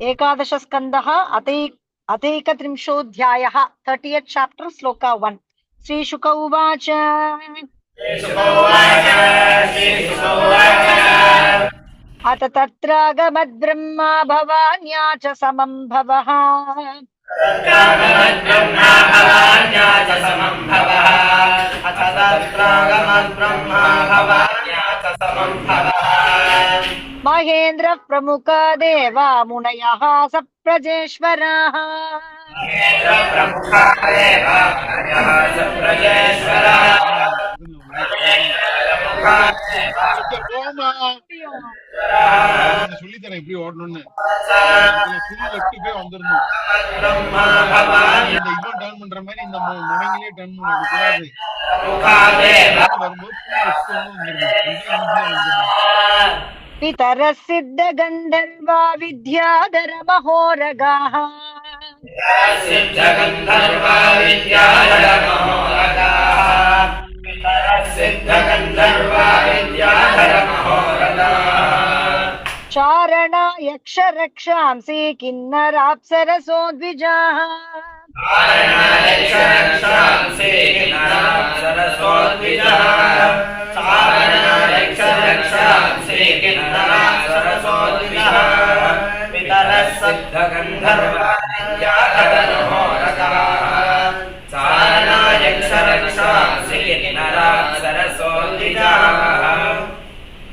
एकादश स्कंदः अथैकत्रिंशोऽध्यायः 30th chapter श्लोक 1 श्रीशुक उवाच अथ तत्रागमद्ब्रह्मा भवान्या च समं भवः महेन्द्र प्रमुख देवा मुनयः सप्रजेश्वराः சொல்லித்தரேன் எப்படி ஓடணும்னு வந்துடணும். இந்த இவன் டர்ன் பண்ற மாதிரி இந்த முனைங்களே டர்ன் பண்ணக்கூடாது. வரும்போது पितरः सिद्ध गन्धर्वा विद्याधर महोरगाः चारणा यक्ष रक्षांसि किन्नराप्सरसो द्विजाः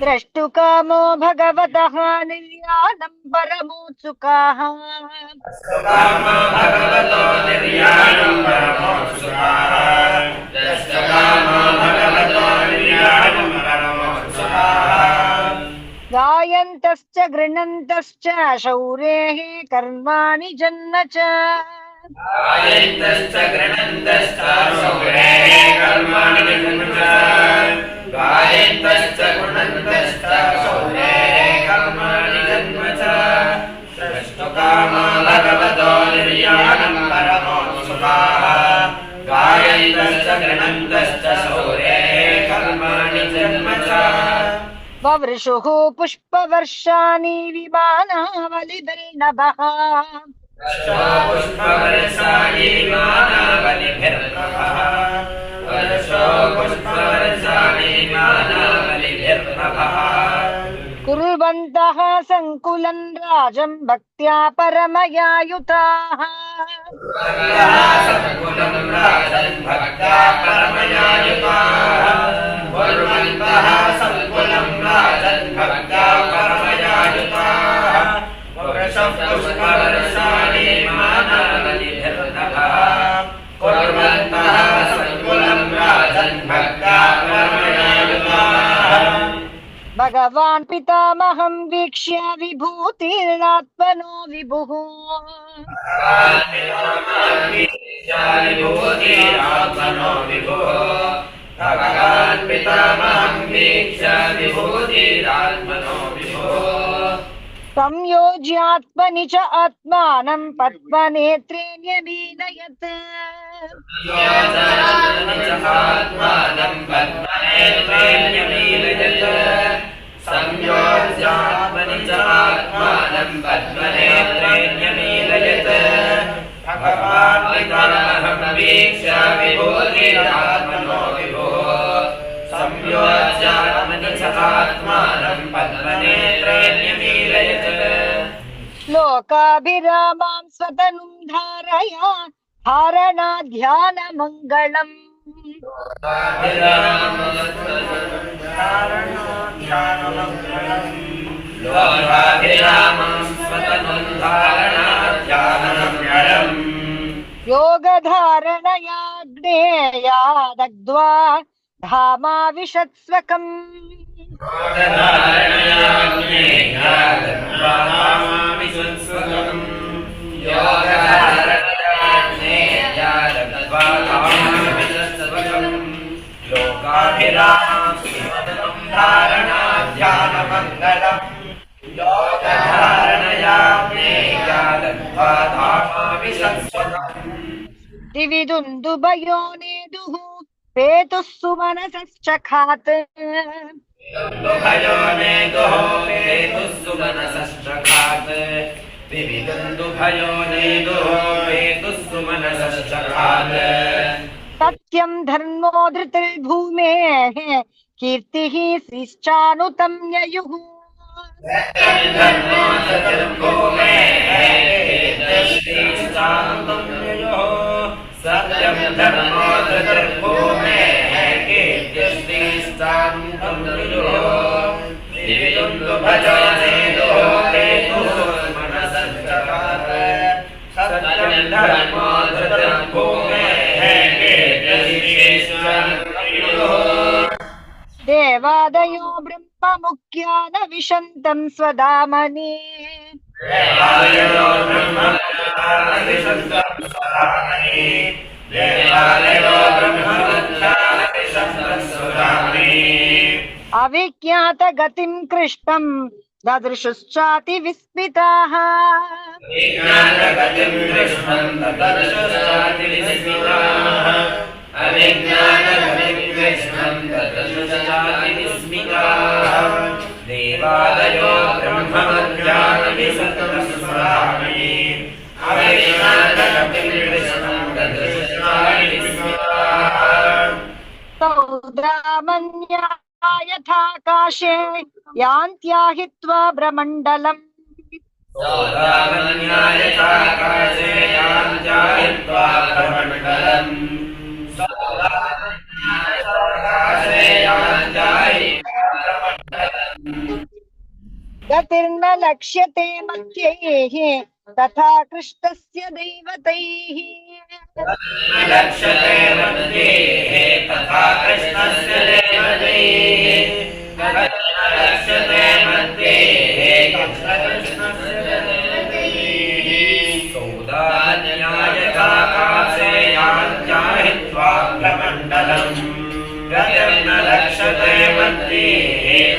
द्रष्टुकामो भगवतः निर्याणं परमोत्सुकाः गायन्तश्च गृह्णन्तश्च शौरेः कर्माणि जन्म च ववृषुः पुष्पवर्षाणि विमानावलिभिर्नभः कुर्वन्तः संकुलं राजं भक्त्या परमया युताः भगवान् पितामहं वीक्ष्य विभूतिरात्मनो विभुः संयोज्यात्मनि च आत्मानं पद्मनेत्रेण्यमीलयत् लोकाभिरामां स्वतनुं धारया धारणाध्यानमङ्गलम् योगधारणया ज्ञेया दग्ध्वा धामाविशत्स्वकम् दिविदुन्दुभयोनेदुः पेतुः सुमनसश्चखात् विविदन्तु भयो नेदो वेदुस्तु मनसश्चखात् सत्यं धर्मो धृतिर्भूमेः कीर्तिः श्रीश्चानुतं ययुः सत्यं धर्मो धृतिर्भूमेः कीर्तिश्चानुतं ययुः सत्यं धर्मो धृतिर्भूमेः कीर्तिश्चानुतं ययुः विविदन्तु भयो नेदो वेदुस्तु मनसश्चखात् सत्यं धर्मो धृतिर्भूमेः देवादयो ब्रह्ममुख्या न विशन्तं स्वधामनि अविज्ञातगतिं कृष्णं ददृशुश्चाति विस्मिताः देवालयो ब्रह्मज्ञानविसर्गस्वरामि सौद्रामन्या यथाकाशे यान्त्याहित्वा ब्रह्मण्डलम् गतिर्न लक्ष्यते मध्यैः तथा कृष्णस्य दैवतैः लक्ष्यते मध्ये तथा कृष्णस्य देवतैः लक्ष्यते मध्ये कृष्णस्य देवतैः सौदान्यायथाकाशे यान्त्याहित्वा ब्रह्मण्डलम् गतिर्न लक्ष्यते मध्ये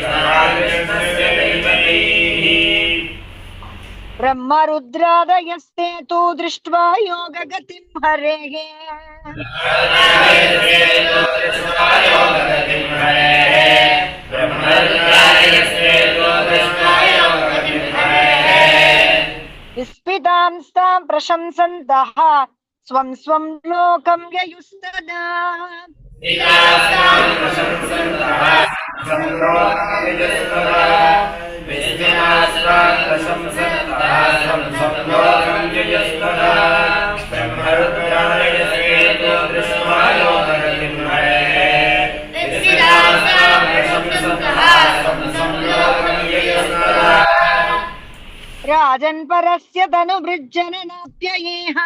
तथा कृष्णस्य दैवतैः ब्रह्मरुद्रादयस्ते तु दृष्ट्वा योगगतिं हरेः विस्मितांस्तां प्रशंसन्तः स्वं स्वं लोकं ययुस्तदा राजन् परस्य तनुभृज्जननाप्ययेह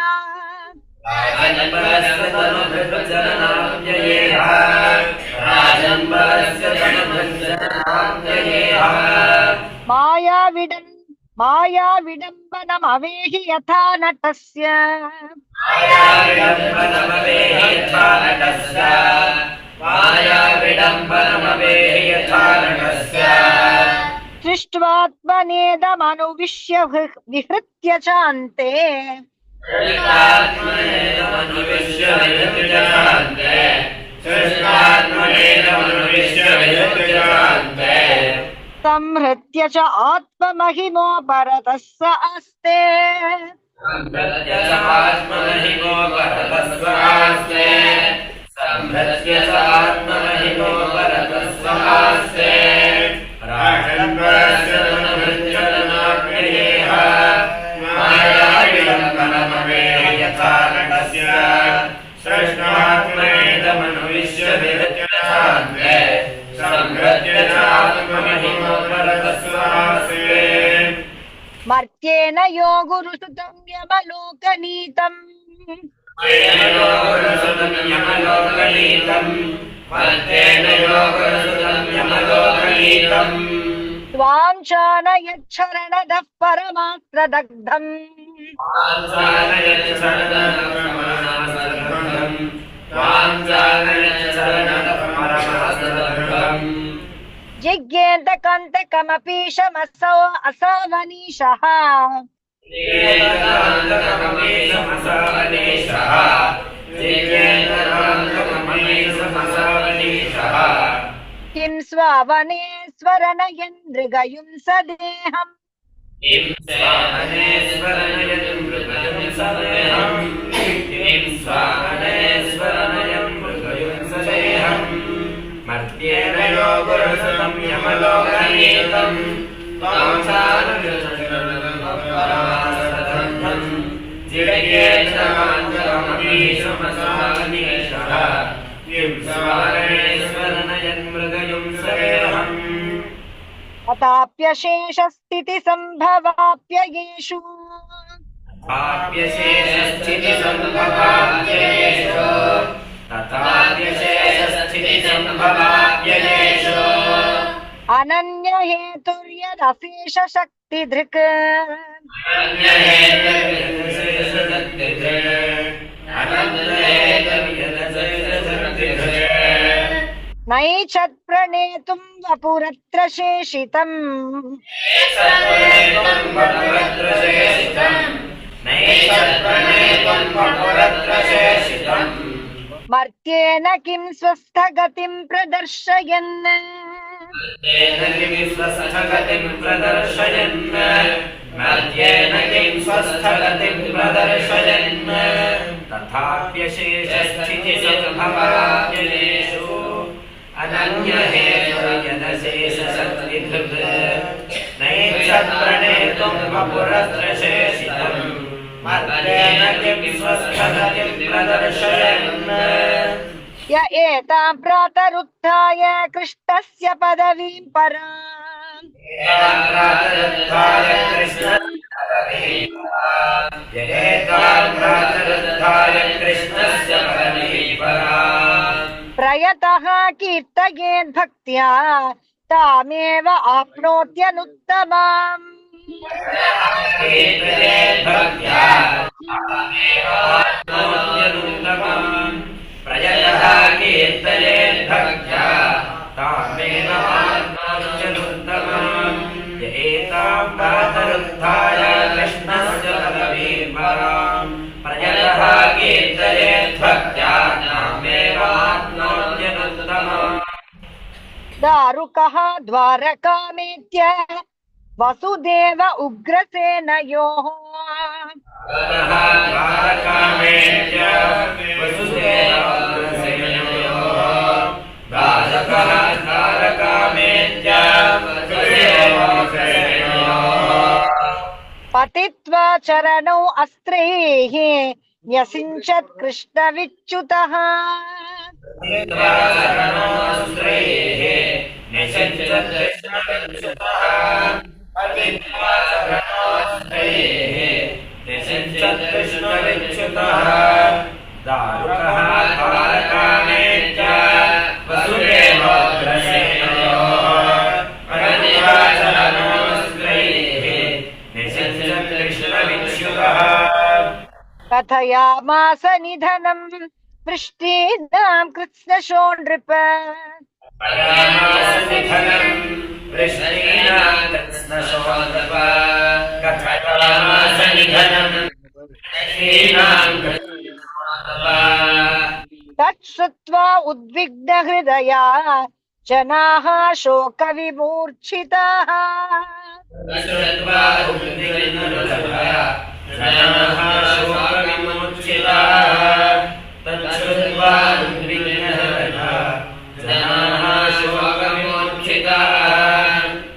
मायाविडम्बनमवेहि यथा नटस्य सृष्ट्वात्मनेदमनुविश्य विहृत्य चान्ते संहृत्य च आत्ममहिमो परतः स आस्ते मर्त्येन यो गुरुसुतं यमलोकनीतम् त्वां चानयच्छरणदः परमास्त्रदग्धम् जिज्ञेन्दकन्तकमपीशमसौ असावनीशः किं स्वावने स्वरनयन् नृगयुं सदेहम् इं स्वामनेश्वरनयं मृगयुं सदेहम् इं स्वामनेश्वरनयं मृगयुं सदेहम् मर्त्येन यो गुरुसुतं यमलोकनीतम् त्वां सानुजनपरासदन्तम् जिडये च माञ्जलममीशमसानिशः इं स्वामनेश्वरनयं मृगयुं सदेहम् तथाप्यशेषस्थितिसम्भवाप्ययेषु आप्यशेषस्थितिसम्भवाप्ययेषु तथाप्यशेषस्थितिसम्भवाप्ययेषु अनन्यहेतुर्यदशेषशक्तिधृक् नैच्छत्प्रणेतुं वपुरत्र शेषितम् मर्त्येन किं स्वस्थगतिं प्रदर्शयन् तथाप्यशेषस्थितिसम्भवाप्ययेषु अनन्यहेतुर्यदशेषशक्तिधृक् नैच्छत्प्रणेतुं वपुरत्र शेषितम् मर्त्येन किं स्वस्थगतिं प्रदर्शयन् य एतां प्रातरुत्थाय कृष्णस्य पदवीं पराम् प्रयतः कीर्तयेद्भक्त्या तामेव आप्नोत्यनुत्तमाम् प्रयतः कीर्तयेद्भक्त्या तामेव आप्नोत्यनुत्तमाम् य एतां प्रातरुत्थाय कृष्णस्य पदवीं पराम् प्रयतः कीर्तयेद्भक्त्या तामेव आप्नोत्यनुत्तमाम् दारुकः द्वारकामेत्य वसुदेव उग्रसेनयोः पतित्वा चरणौ अस्त्रैः न्यसिञ्चत् कृष्णविच्युतः दारुकः द्वारकामेत्य वसुदेवोग्रसेनयोः पतित्वा चरणोऽस्त्रैः निषिञ्चत् कृष्णविच्युतः कथयामास निधनं वृष्टीनां कृत्स्नशो नृप तच्छ्रुत्वा उद्विग्नहृदया जनाः शोकविमूर्छिताः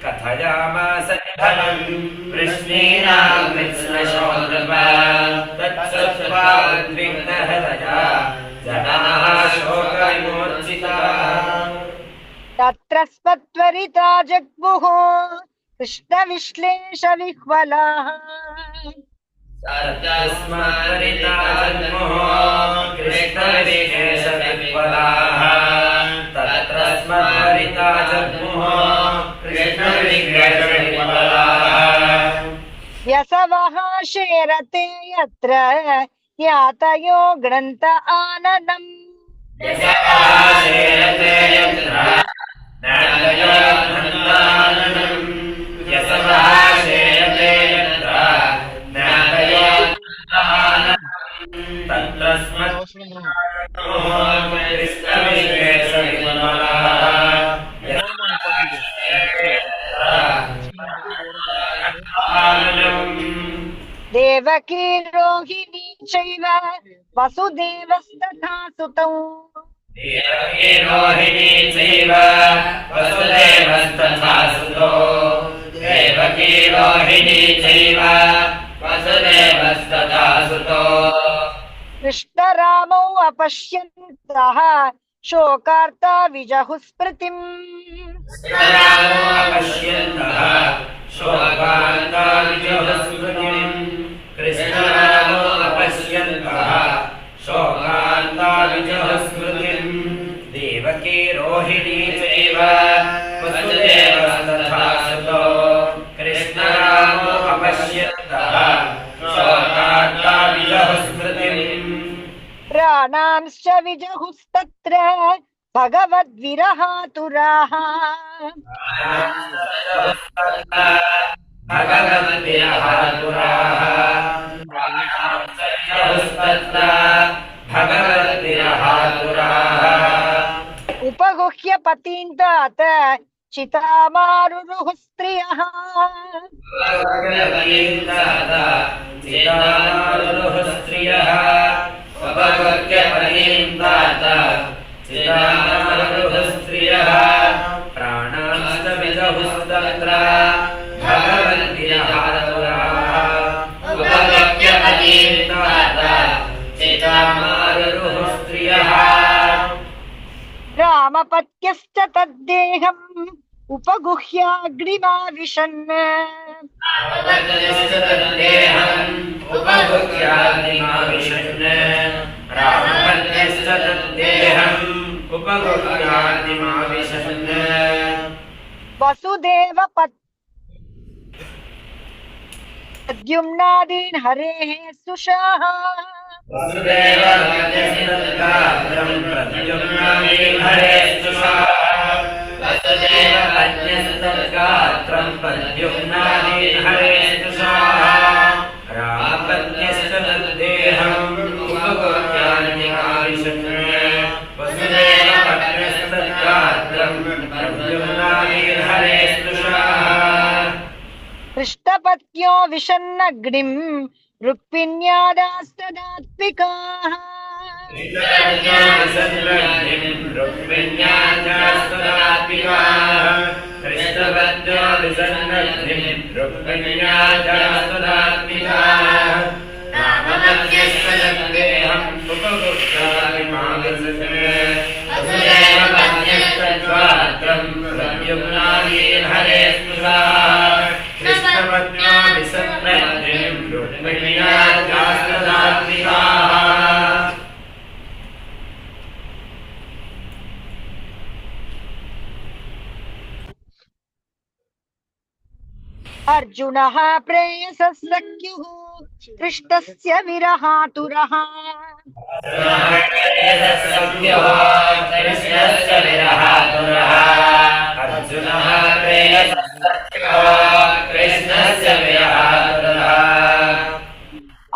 कथयामास निधनं वृष्णीनां कृत्स्नशोनृपा तच्छ्रुत्वा उद्विग्नहृदया जनाः शोकविमूर्छिताः तत्र स्पत्वरिता जग्मुः कृष्णविश्लेषविह्वलाः तस्मारिता जग्मुः कृष्णविश्लेषविह्वलाः तत्र स्मरिता जग्मुः कृष्णविश्लेषविह्वलाः यसवः शेरते यत्र यातयो ग्रन्थ आननम् देवकी रोहिणी चैव वसुदेवस्तथा सुतौ देवकी रोहिणी चैव वसुदेवस्तथा सुतो देवकी रोहिणी चैव वसुदेवस्तथा सुतो कृष्णरामौ अपश्यन्तः शोकार्ता विजहुः स्मृतिम् रामो अपश्यन्तः शोकान्ता विजहुः स्मृतिम् कृष्णरामो अपश्यन्तः शोकान्ता विजहुः स्मृतिम् देवकी रोहिणी चैव वसुदेवस्तथा सुतो कृष्णरामो अपश्यन्तः शोकान्ता विजहुः स्मृतिम् प्राणांश्च विजहुस्तत्र भगवद्विरहातुराः उपगुह्य पतीन्तात चितामारुरुः स्त्रियः प्राणांश्च विजहुस्तत्र भगवद्विरहातुराः उपगुह्य पतीन्तात चितामारुरुः स्त्रियः रामपत्यश्च तद्देहम् उपगुह्याग्निमाविशन् वसुदेव पद्युम्नादीन् हरेः सुषाः कृष्णपत्न्यो विशन्नग्निम् रुक्मिण्यादास्तदात्मिकाः अर्जुनः प्रेयसः सख्युः कृष्णस्य विरहातुरः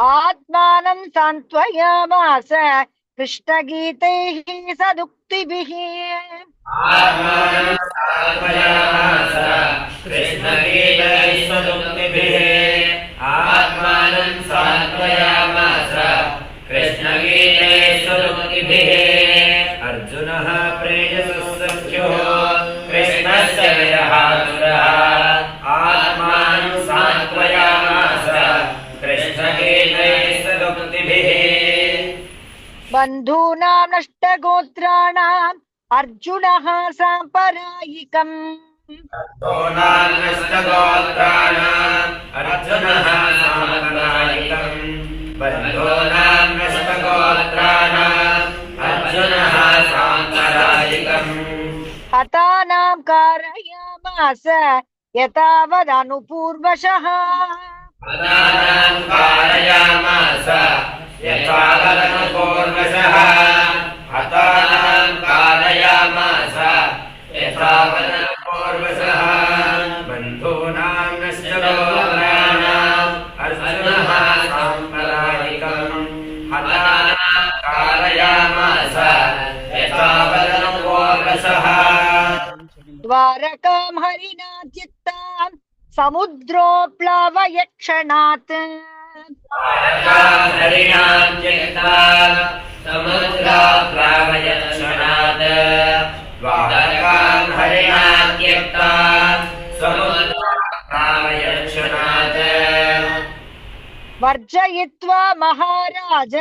आत्मानं सान्त्वयामास कृष्णगीतैः सदुक्तिभिः अर्जुनः प्रेयसः सख्युः कृष्णस्य विरहातुरः आत्मानं सान्त्वयामास कृष्णगीतैः सदुक्तिभिः बन्धूनां नष्टगोत्राणाम् अर्जुनः साम्परायिकम् अर्जुनः साम्प्रदायिकम् बन्धूनां नष्टगोत्राणाम् अर्जुनः साम्प्रदायिकम् हतानां कारयामास यतावदनुपूर्वशः हतानां कारयामास यथावदनुपूर्वशः हतानां कारयामास यथावदनुपूर्वशः बन्धूनां नष्टगोत्राणाम् अर्जुनः साम्प्रदायिकम् हतानां कारयामास यथावदनुपूर्वशः द्वारकां हरिणा त्यक्तां समुद्रोप्लावयक्षणात् हरिणाम् त्यक्त्वा समुद्राप्लावयक्षणात् द्वारकाम् हरिणाम् त्यक्त्वा समुद्राप्लावयक्षणात् वर्जयित्वा महाराज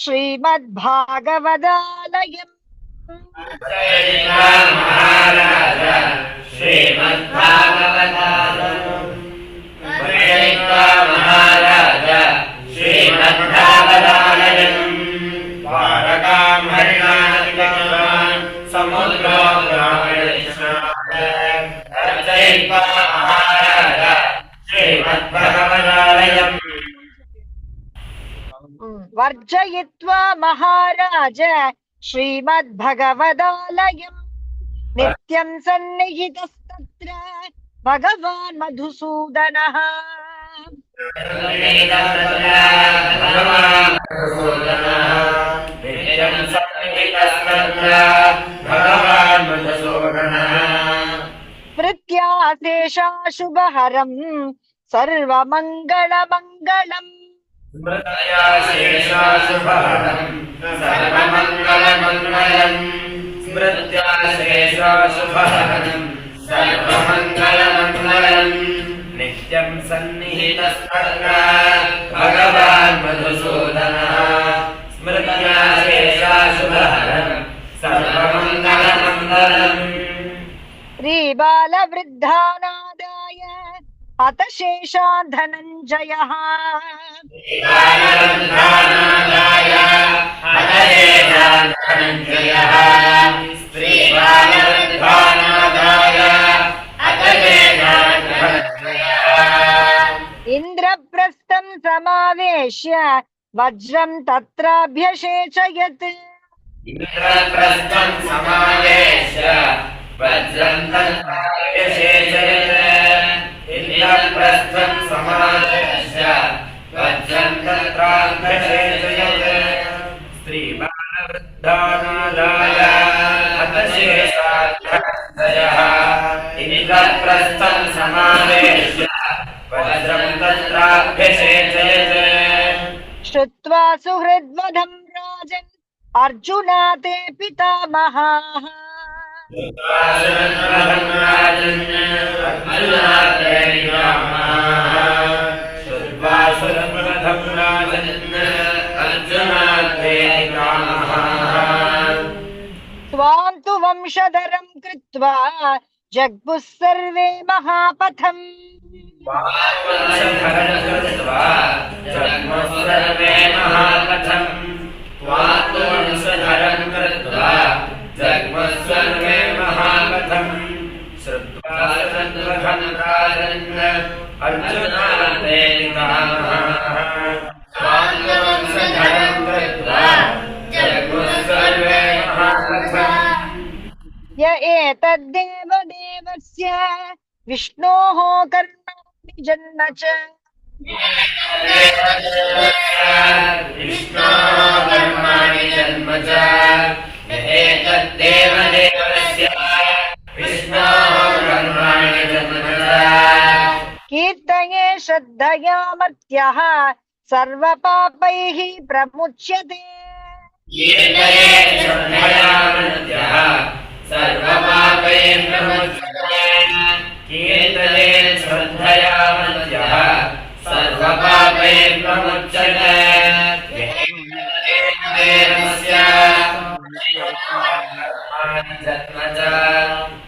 श्रीमद्भागवतालयम् महाराज श्रीमद्भागवतालयम् महाराज श्रीमद्भागवतालयम् द्वारकाम् हरिणाम् त्यक्त्वा समुद्राप्लावयक्षणात् महाराज श्रीमद्भागवतालयम् वर्जयित्वा महाराज श्रीमद्भगवदालयम् नित्यं सन्निहितस्तत्र भगवान् मधुसूदनः स्मृत्याशेषाशुभहरम् सर्वमङ्गलमङ्गलम् स्मृत्या शेषाशुभहरम् सर्वमङ्गलमङ्गलम् स्मृत्या शेषाशुभहरम् सर्वमङ्गलमङ्गलम् नित्यम् सन्निहितस्तत्र भगवान् मधुसूदनः स्मृत्या शेषाशुभहरम् सर्वमङ्गलमङ्गलम् श्रीबालवृद्धानादाय हतशेषान् धनञ्जयः इन्द्रप्रस्थं समावेश्य वज्रं तत्राभ्यषेचयत् इन्द्रप्रस्थं समावेश्य वज्रं तत्राभ्यषेचयत् इन्द्रप्रस्थं समावेश्य वज्रं तत्राभ्यषेचयत् श्रीबालवृद्धानादाय हतशेषाधनञ्जयः इन्द्रप्रस्थं समावेश्य वज्रं तत्राभ्यषेचयत् श्रुत्वा सुहृद्वधं राजन् अर्जुना ते पितामहाः त्वां तु वंशधरं कृत्वा जग्मुः सर्वे महापथम् सर्वे महापथम् श्रुत्वा अर्जुनाते सर्वे महापथम् य एतद्देवदेवस्य विष्णोः कर्माणि जन्म च विष्णोर्कर्माणि जन्म च एतद्देवदेवस्य विष्णोर्कर्माणि जन्म च कीर्तये श्रद्धया मत्यः सर्वपापैः प्रमुच्यते कीर्तये श्रद्धया मत्यः सर्वपापैः प्रमुच्यते कीर्तये श्रद्धया मत्यः सर्वपापैः प्रमुच्यते देवस्य जन्म च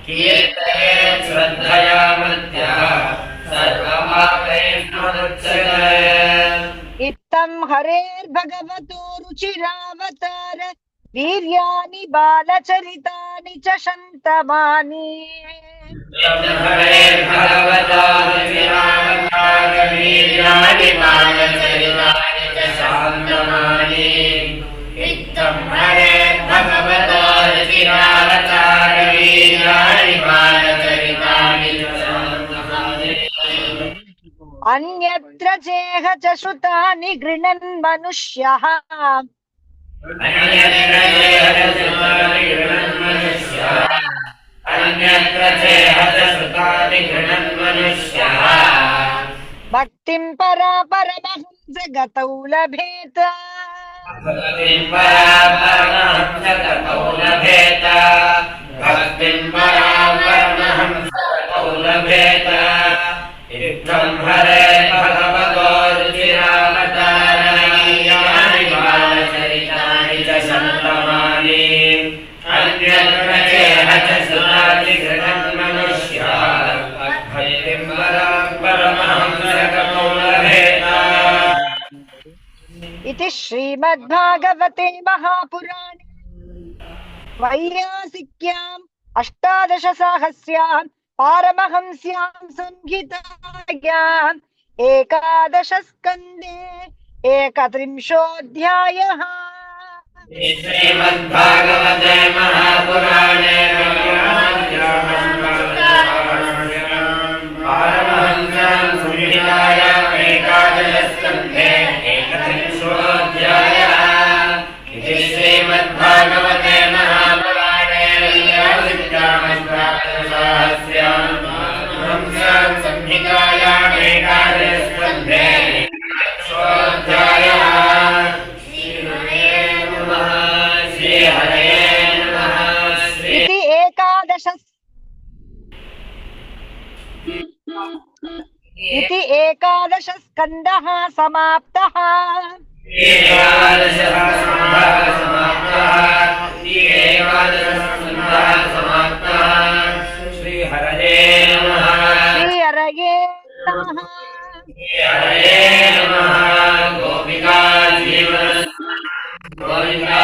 कीर्तये श्रद्धया मत्यः सर्वपापैः प्रमुच्यते इत्थं हरेर्भगवतो रुचिरावतार वीर्याणि बालचरितानि च शन्तमानि हरेर्भगवतो रुचिरावतार वीर्याणि बालचरितानि च शन्तमानि इत्थं हरेर्भगवतो रुचिरावतार वीर्याणि बालचरितानि च शन्तमानि अन्यत्र चेह च श्रुतानि गृह्णन् मनुष्यः अन्यत्र चेह च श्रुतानि गृह्णन् मनुष्यः भक्तिं परापरमहं जगतौ लभेत भक्तिं परां परमहंसगतौ लभेत भक्तिं परां परमहंसगतौ लभेत इत्थं हरे भगवतो रुचिरावताराणि बालचरितानि च सन्तमानि अन्यत्र चेह च सुराति घृतं मनुष्या भक्तिं परां परमहंसगतौ लभेत इति श्रीमद्भागवते महापुराणे वैयासिक्याम् अष्टादशसाहस्र्याम् पारमहंस्यां संहितायाम् एकादशस्कन्धे 31ोऽध्यायः। श्रीमद्भागवते महापुराणे पारमहंस्यां संहितायाम् एकादशस्कन्धे 31ोऽध्यायः। इति श्रीमद्भागवते महापुराणे वैयासिक्यामष्टादशसाहस्र्याम् पारमहंस्यां संहितायाम् एकादशस्कन्धे 31ोऽध्यायः। इति एकादशस्कन्धः समाप्तः। श्रीहरये नमः। श्रीहरये नमः। गोपिका जीवन गोविन्दा